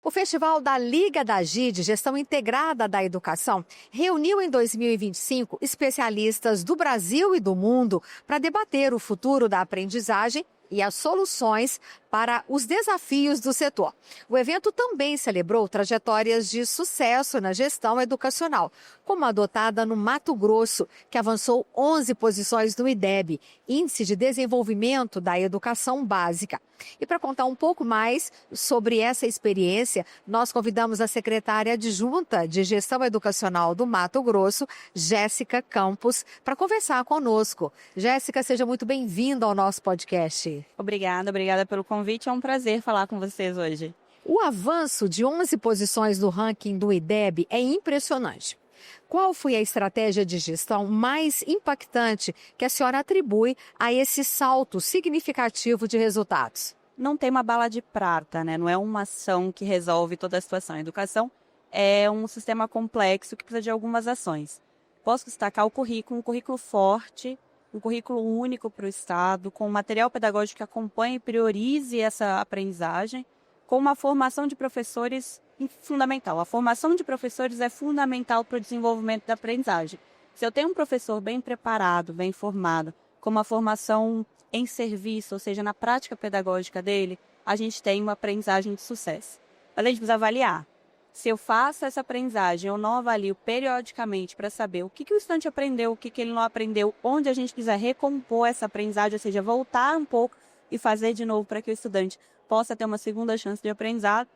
O Festival da Liga da GID, Gestão Integrada da Educação, reuniu em 2025 especialistas do Brasil e do mundo para debater o futuro da aprendizagem e as soluções para os desafios do setor. O evento também celebrou trajetórias de sucesso na gestão educacional, como a adotada no Mato Grosso, que avançou 11 posições no IDEB, Índice de Desenvolvimento da Educação Básica. E para contar um pouco mais sobre essa experiência, nós convidamos a secretária adjunta de Gestão Educacional do Mato Grosso, Jéssica Campos, para conversar conosco. Jéssica, seja muito bem-vinda ao nosso podcast. Obrigada pelo convite. É um prazer falar com vocês hoje. O avanço de 11 posições no ranking do IDEB é impressionante. Qual foi a estratégia de gestão mais impactante que a senhora atribui a esse salto significativo de resultados? Não tem uma bala de prata, né? Não é uma ação que resolve toda a situação. A educação é um sistema complexo que precisa de algumas ações. Posso destacar o currículo, um currículo forte, um currículo único para o Estado, com material pedagógico que acompanhe e priorize essa aprendizagem, com uma formação de professores fundamental. A formação de professores é fundamental para o desenvolvimento da aprendizagem. Se eu tenho um professor bem preparado, bem formado, com uma formação em serviço, ou seja, na prática pedagógica dele, a gente tem uma aprendizagem de sucesso. A gente precisa avaliar. Se eu faço essa aprendizagem, eu não avalio periodicamente para saber o que o estudante aprendeu, o que ele não aprendeu, onde a gente quiser recompor essa aprendizagem, ou seja, voltar um pouco e fazer de novo para que o estudante possa ter uma segunda chance de aprendizado,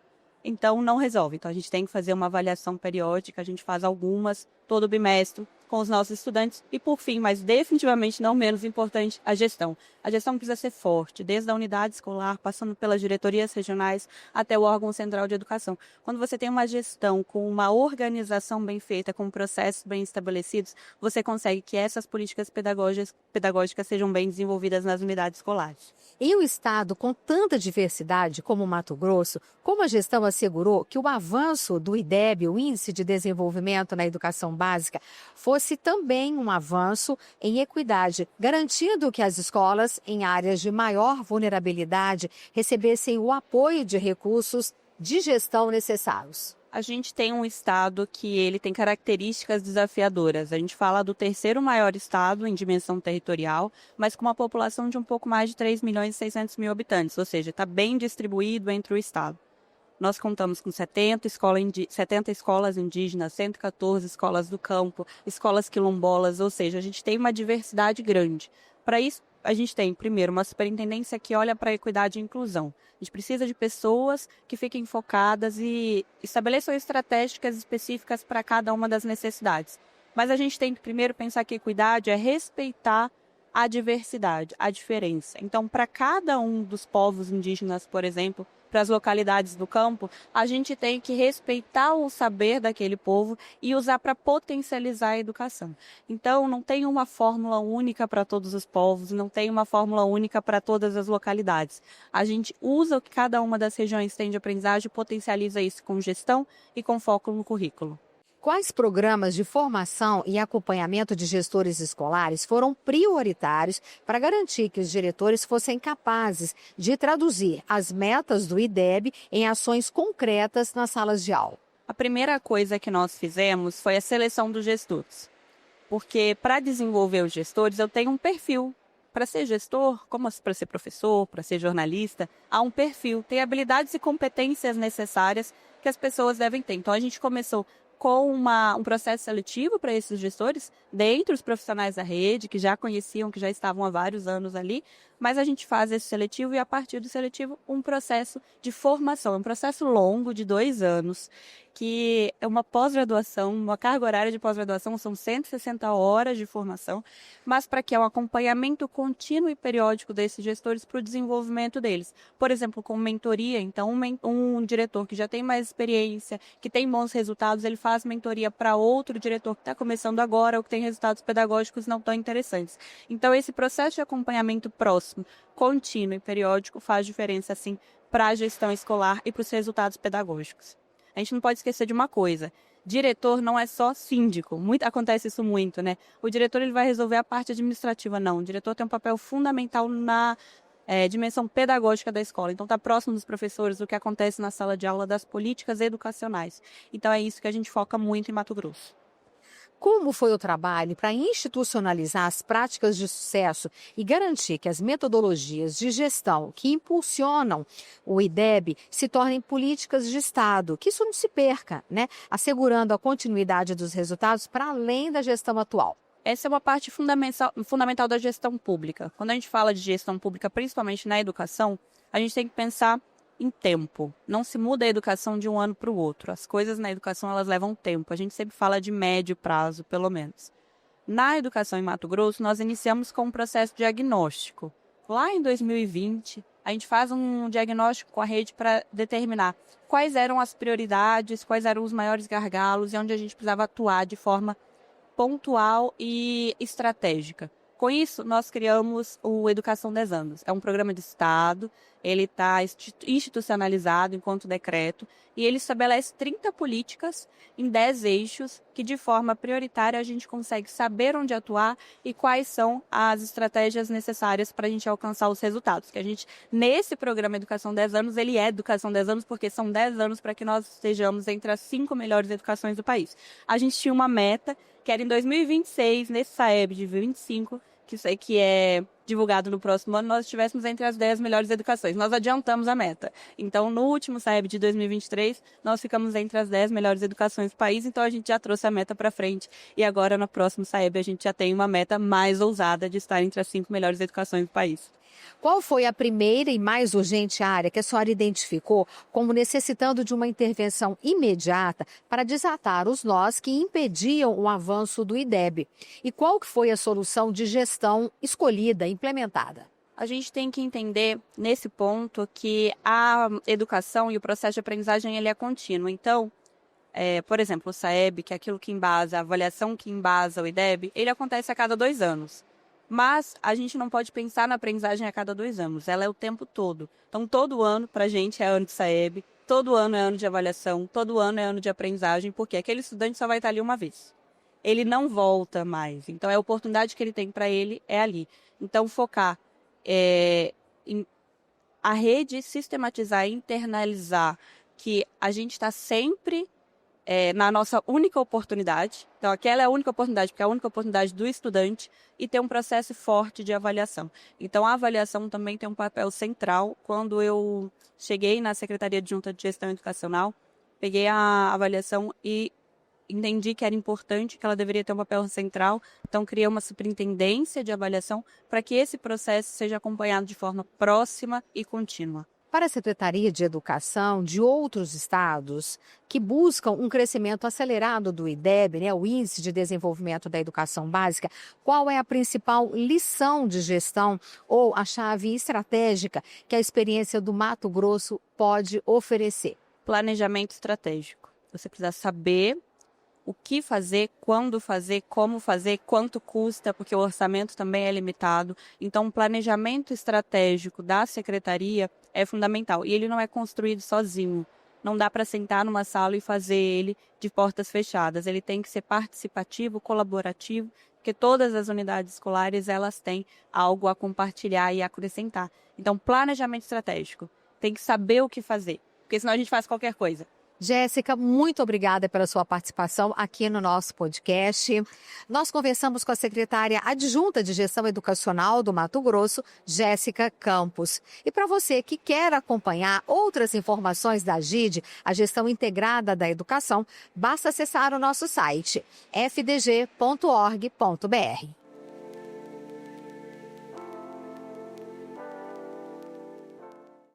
então não resolve. Então a gente tem que fazer uma avaliação periódica, a gente faz algumas todo bimestre com os nossos estudantes e por fim, mas definitivamente não menos importante, a gestão. A gestão precisa ser forte, desde a unidade escolar, passando pelas diretorias regionais até o órgão central de educação. Quando você tem uma gestão com uma organização bem feita, com processos bem estabelecidos, você consegue que essas políticas pedagógicas sejam bem desenvolvidas nas unidades escolares. Em um estado com tanta diversidade como o Mato Grosso, como a gestão assegurou que o avanço do IDEB, o Índice de Desenvolvimento na Educação Básica, fosse também um avanço em equidade, garantindo que as escolas em áreas de maior vulnerabilidade recebessem o apoio de recursos de gestão necessários? A gente tem um estado que ele tem características desafiadoras. A gente fala do terceiro maior estado em dimensão territorial, mas com uma população de um pouco mais de 3.600.000 habitantes, ou seja, está bem distribuído entre o estado. Nós contamos com 70 escolas indígenas, 114 escolas do campo, escolas quilombolas, ou seja, a gente tem uma diversidade grande. Para isso, a gente tem, primeiro, uma superintendência que olha para a equidade e inclusão. A gente precisa de pessoas que fiquem focadas e estabeleçam estratégicas específicas para cada uma das necessidades. Mas a gente tem que, primeiro, pensar que equidade é respeitar a diversidade, a diferença. Então, para cada um dos povos indígenas, por exemplo, para as localidades do campo, a gente tem que respeitar o saber daquele povo e usar para potencializar a educação. Então, não tem uma fórmula única para todos os povos, não tem uma fórmula única para todas as localidades. A gente usa o que cada uma das regiões tem de aprendizagem e potencializa isso com gestão e com foco no currículo. Quais programas de formação e acompanhamento de gestores escolares foram prioritários para garantir que os diretores fossem capazes de traduzir as metas do IDEB em ações concretas nas salas de aula? A primeira coisa que nós fizemos foi a seleção dos gestores. Porque para desenvolver os gestores, eu tenho um perfil. Para ser gestor, como para ser professor, para ser jornalista, há um perfil, tem habilidades e competências necessárias que as pessoas devem ter. Então, a gente começou com um processo seletivo para esses gestores, dentre os profissionais da rede, que já conheciam, que já estavam há vários anos ali, mas a gente faz esse seletivo e, a partir do seletivo, um processo de formação. É um processo longo, de 2 anos, que é uma pós-graduação, uma carga horária de pós-graduação, são 160 horas de formação, mas para que é um acompanhamento contínuo e periódico desses gestores para o desenvolvimento deles. Por exemplo, com mentoria, então um diretor que já tem mais experiência, que tem bons resultados, ele faz mentoria para outro diretor que está começando agora ou que tem resultados pedagógicos não tão interessantes. Então, esse processo de acompanhamento próximo, contínuo e periódico faz diferença, sim, para a gestão escolar e para os resultados pedagógicos. A gente não pode esquecer de uma coisa: diretor não é só síndico. Acontece isso muito, né? O diretor ele vai resolver a parte administrativa. Não, o diretor tem um papel fundamental dimensão pedagógica da escola. Então, está próximo dos professores, do que acontece na sala de aula, das políticas educacionais. Então, é isso que a gente foca muito em Mato Grosso. Como foi o trabalho para institucionalizar as práticas de sucesso e garantir que as metodologias de gestão que impulsionam o IDEB se tornem políticas de Estado, que isso não se perca, né? Assegurando a continuidade dos resultados para além da gestão atual? Essa é uma parte fundamental da gestão pública. Quando a gente fala de gestão pública, principalmente na educação, a gente tem que pensar em tempo. Não se muda a educação de um ano para o outro. As coisas na educação, elas levam tempo. A gente sempre fala de médio prazo, pelo menos. Na educação em Mato Grosso, nós iniciamos com um processo diagnóstico. Lá em 2020, a gente faz um diagnóstico com a rede para determinar quais eram as prioridades, quais eram os maiores gargalos e onde a gente precisava atuar de forma pontual e estratégica. Com isso, nós criamos o Educação 10 Anos. É um programa de Estado, ele está institucionalizado enquanto decreto e ele estabelece 30 políticas em 10 eixos que, de forma prioritária, a gente consegue saber onde atuar e quais são as estratégias necessárias para a gente alcançar os resultados. Que a gente, nesse programa Educação 10 Anos, ele é Educação 10 Anos porque são 10 anos para que nós estejamos entre as 5 melhores educações do país. A gente tinha uma meta que era em 2026, nesse SAEB de 2025, que é divulgado no próximo ano, nós estivéssemos entre as 10 melhores educações. Nós adiantamos a meta. Então, no último SAEB de 2023, nós ficamos entre as 10 melhores educações do país, então a gente já trouxe a meta para frente. E agora, no próximo SAEB, a gente já tem uma meta mais ousada de estar entre as 5 melhores educações do país. Qual foi a primeira e mais urgente área que a senhora identificou como necessitando de uma intervenção imediata para desatar os nós que impediam o avanço do IDEB? E qual que foi a solução de gestão escolhida, implementada? A gente tem que entender, nesse ponto, que a educação e o processo de aprendizagem ele é contínuo. Então, por exemplo, o SAEB, que é aquilo que embasa, a avaliação que embasa o IDEB, ele acontece a cada 2 anos. Mas a gente não pode pensar na aprendizagem a cada 2 anos, ela é o tempo todo. Então, todo ano, para a gente, é ano de SAEB, todo ano é ano de avaliação, todo ano é ano de aprendizagem, porque aquele estudante só vai estar ali uma vez. Ele não volta mais, então a oportunidade que ele tem para ele é ali. Então, focar em a rede sistematizar e internalizar que a gente está sempre na nossa única oportunidade. Então, aquela é a única oportunidade, porque é a única oportunidade do estudante e ter um processo forte de avaliação. Então, a avaliação também tem um papel central. Quando eu cheguei na Secretaria Adjunta de Gestão Educacional, peguei a avaliação e entendi que era importante, que ela deveria ter um papel central. Então, criei uma superintendência de avaliação para que esse processo seja acompanhado de forma próxima e contínua. Para a Secretaria de Educação de outros estados que buscam um crescimento acelerado do IDEB, né, o Índice de Desenvolvimento da Educação Básica, qual é a principal lição de gestão ou a chave estratégica que a experiência do Mato Grosso pode oferecer? Planejamento estratégico. Você precisa saber o que fazer, quando fazer, como fazer, quanto custa, porque o orçamento também é limitado. Então, o planejamento estratégico da secretaria é fundamental. E ele não é construído sozinho. Não dá para sentar numa sala e fazer ele de portas fechadas. Ele tem que ser participativo, colaborativo, porque todas as unidades escolares elas têm algo a compartilhar e acrescentar. Então, planejamento estratégico. Tem que saber o que fazer, porque senão a gente faz qualquer coisa. Jéssica, muito obrigada pela sua participação aqui no nosso podcast. Nós conversamos com a secretária adjunta de Gestão Educacional do Mato Grosso, Jéssica Campos. E para você que quer acompanhar outras informações da GID, a Gestão Integrada da Educação, basta acessar o nosso site fdg.org.br.